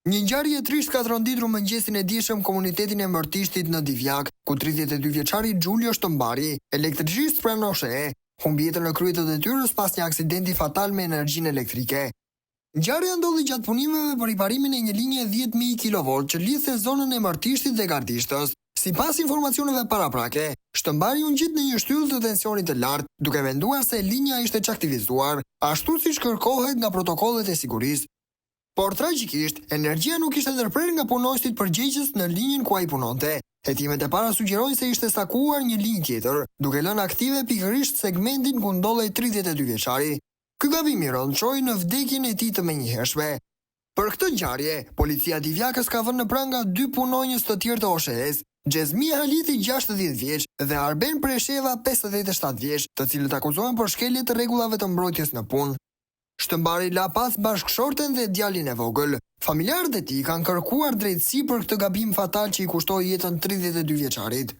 Një ngjarje e trisht ka tronditur mëngjesin e dieshëm komunitetin e Mërtishtit në Divjak, ku 32 vjeçari Xhulio Shtombari, elektricist pranoshe, humbi jetën në krye të detyrës pas një aksidenti fatal me energjinë elektrike. Ngjarja ndodhi gjatë punimeve për riparimin e një linje 10.000 kV që lidhte zonën e Mërtishtit dhe Gardishtës. Sipas informacioneve paraprake, Shtombari u ngjit në një shtyllë të tensionit të lartë, duke menduar se linja ishte çaktivizuar, ashtu siç kërkohet nga protokollet e sigurisë. Por tragjikisht, energjia nuk ishte ndërprerë nga punonjësit përgjegjës në linjën ku ai punonte. Hetimet e para sugjerojnë se ishte sakuar një linjë tjetër, duke lënë aktive pikërisht segmentin ku ndollej 32 vjeçari. Ky gabim i rrënçoi në vdekjen e tij të menjëhershme. Për këtë ngjarje, policia e Divjakës ka vënë në pranë nga 2 punonjës të tjerë të OSHE-s, Xhezmia Haliti 60 vjeç dhe Arben Presheva 57 vjeç, të cilët akuzohen për shkelje të rregullave të mbrojtjes në punë. Shtombari la pas bashkëshorten dhe djalin e vogël. Familjarët e tij kanë kërkuar drejtësi për këtë gabim fatal që i kushtoi jetën 32 vjeçarit.